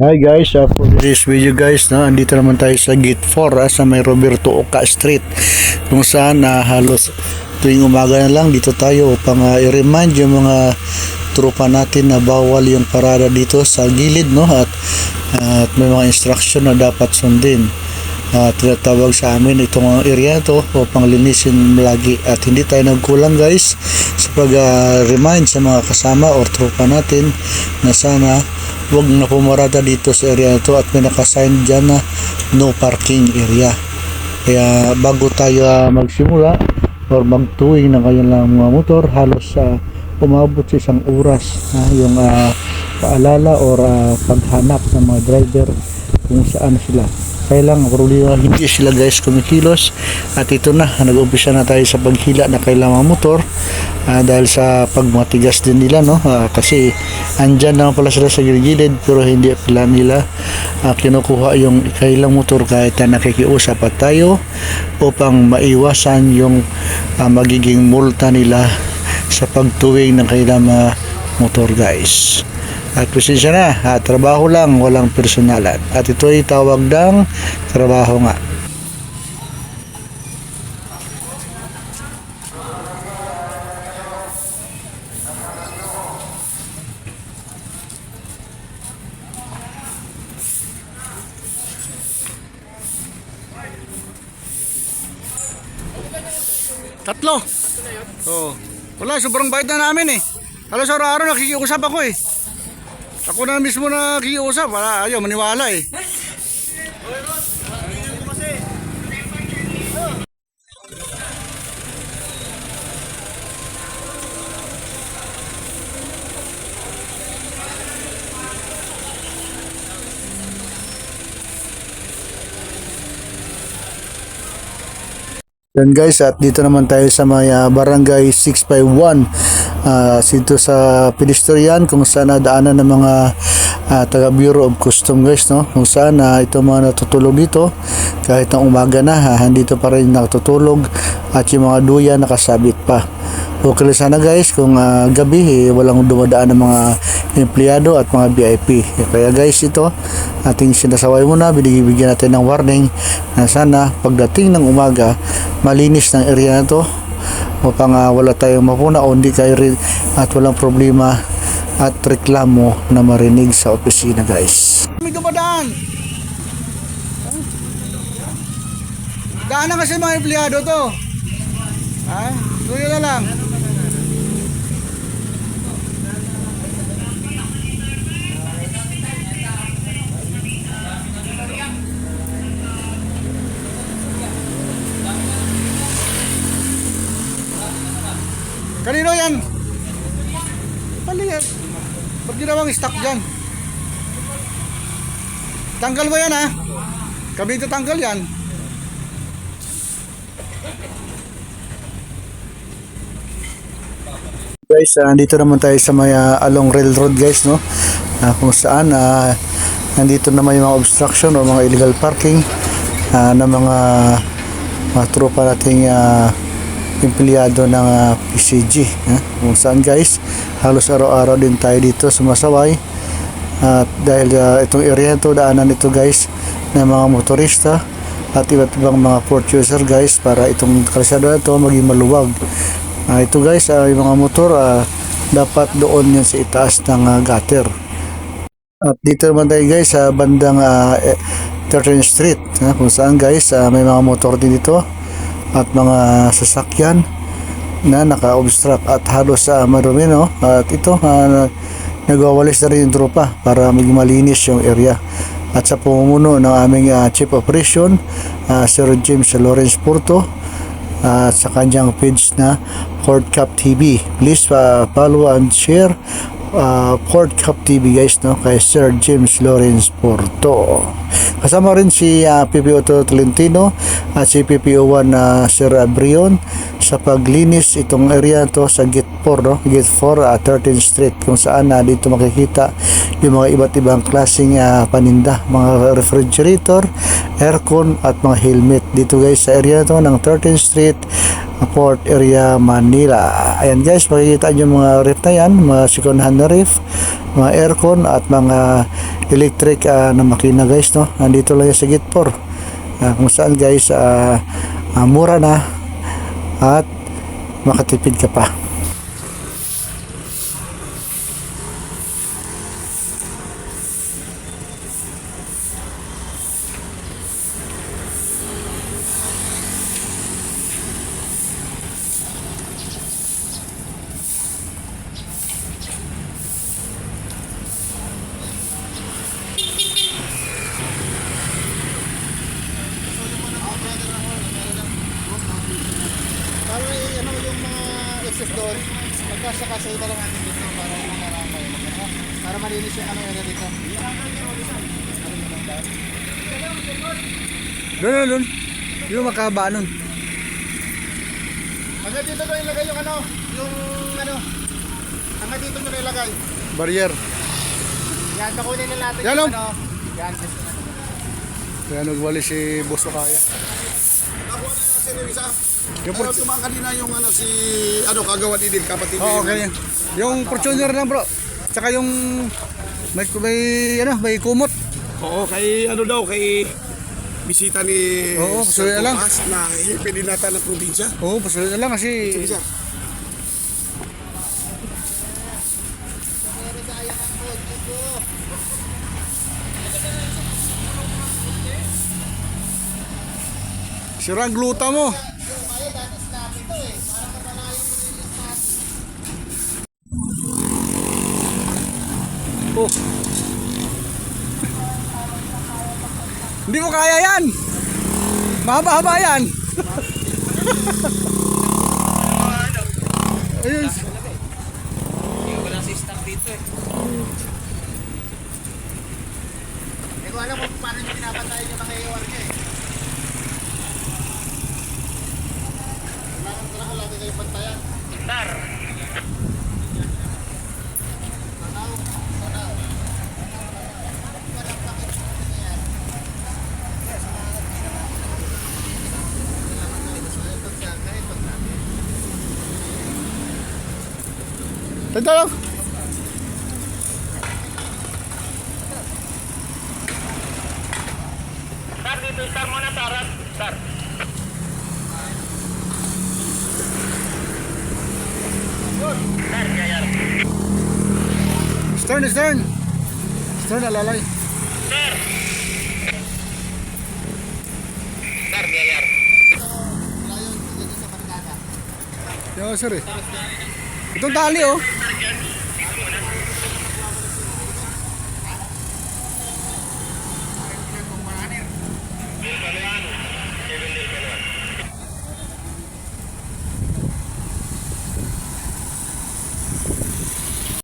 Hi guys, for this video guys, andito naman tayo sa Gate 4 sa may Roberto Oca Street, kung saan halos tuwing umaga na lang dito tayo upang i-remind yung mga tropa natin na bawal yung parada dito sa gilid, at may mga instruction na dapat sundin. Tinatawag sa amin itong area to upang linisin lagi at hindi tayo nagkulang guys sa pag-remind sa mga kasama or tropa natin na sana wag na pumarada dito sa area to at may nakasign dyan na no parking area. Kaya bago tayo magsimula or magtuwing ng kanilang mga motor, halos umabot sa isang oras yung paalala or paghanap ng mga driver kung saan sila. Kaya lang, problema hindi sila guys kumikilos at ito na, nag-umpisa na tayo sa paghila na kailangan motor dahil sa pagmatigas din nila, kasi andyan naman pala sila sa gilid pero hindi pala nila kinukuha yung kailang motor kahit na nakikiusap at tayo upang maiwasan yung magiging multa nila sa pagtuwing ng kailang motor guys. At presensya na, trabaho lang, walang personalan. At ito ay tawag ng trabaho nga. Tatlo. Oh. Wala, sobrang bait na namin eh. Halos araw-araw nakikiusap ako eh. Ako na mismo nakikiusap, ayaw maniwala eh. Yan guys, at dito naman tayo sa may barangay 651 dito sa pedestrian kung saan daanan ng mga taga Bureau of Custom guys, kung saan ito mga natutulog dito kahit ng umaga na, dito pa rin natutulog at yung mga duya nakasabit pa. Okay sana guys kung gabi walang dumadaan ng mga empleyado at mga VIP. Kaya guys, ito ating sinasaway muna, binibigyan natin ng warning na sana pagdating ng umaga malinis ng area na to upang wala tayong mapuna o hindi kayo rin at walang problema at reklamo na marinig sa opisina guys. May dumadaan. Daanan kasi mga empleyado to. Tuyo na lang. Kanino yan? Palihat. Ba't ginawang stock dyan? Tanggal mo yan Kami ito tanggal yan. Guys, nandito naman tayo sa may along railroad guys, kung saan nandito naman yung mga obstruction o mga illegal parking ng mga tropa nating empleyado ng PCG, kung saan guys halos araw-araw din tayo dito sumasaway at dahil itong area to daanan ito guys ng mga motorista at iba't ibang mga port user guys para itong kalsada na ito maging maluwag. Ito guys, yung mga motor dapat doon yan sa itaas ng gutter. At dito naman tayo guys sa bandang 13th Street, kung saan guys may mga motor din dito at mga sasakyan na naka-obstruct at halos marumi, at ito nagwawalis na rin yung tropa para maging malinis yung area at sa pamumuno ng aming Chief Operation Sir James Lawrence Porto sa kanyang page na Port Cap TV. Please follow and share Port Cap TV guys, kay Sir James Lawrence Porto. Kasama rin si PPO Tolentino at si PPO1 Sir Brion sa paglinis itong area to sa Gate 4, Gate 4 13th Street, kung saan dito makikita yung mga iba't ibang klaseng paninda, mga refrigerator, aircon at mga helmet dito guys sa area to ng 13th Street Port Area, Manila. Ayan guys, makikita nyo mga ref na yan, mga second hand na ref, mga aircon at mga electric na makina guys, no? Nandito lang yan sa Gate 4, kung saan guys mura na at makatipid ka pa. Para ano yung mga excess doon, magkasakasay na lang natin dito para maramay. Para malinis yung ano area dito. Doon. Yung makaba nun. Hanggang dito doon ilagay yung ano, hanggang dito nyo ilagay. Barrier. Yan, bakunin na natin Yan, yung oh. ano. Yan, gusto na. Kaya nagwali si Boss Okaya. Nakuha na yung sinirisa. Yung Pero tumang kanina yung ano si kagawa din kapatid niya. Oo, okay. Yung Fortuner lang bro. Tsaka yung may kumot. Oo, kay ano daw, kay bisita ni Oo, pasuloy na lang. Tomas na pinilata ng probinsya. Oo, pasuloy na lang kasi Sige sir. sira ang gluta mo. Oh. Hindi mo kaya yan. Mahaba-haba yan. Ayun. Wala system dito eh. Hindi ko alam kung paano nyo pinapatayin yung mga iwar nyo eh. Kailangan lagi kayo pantayan. Tar! Tanda lang. Tar, dito star muna, Tar. Tar. Tar, kayar. Stern. Stern alalay. Tar. Tar, kayar. Yo, sir eh. Itong tali oh.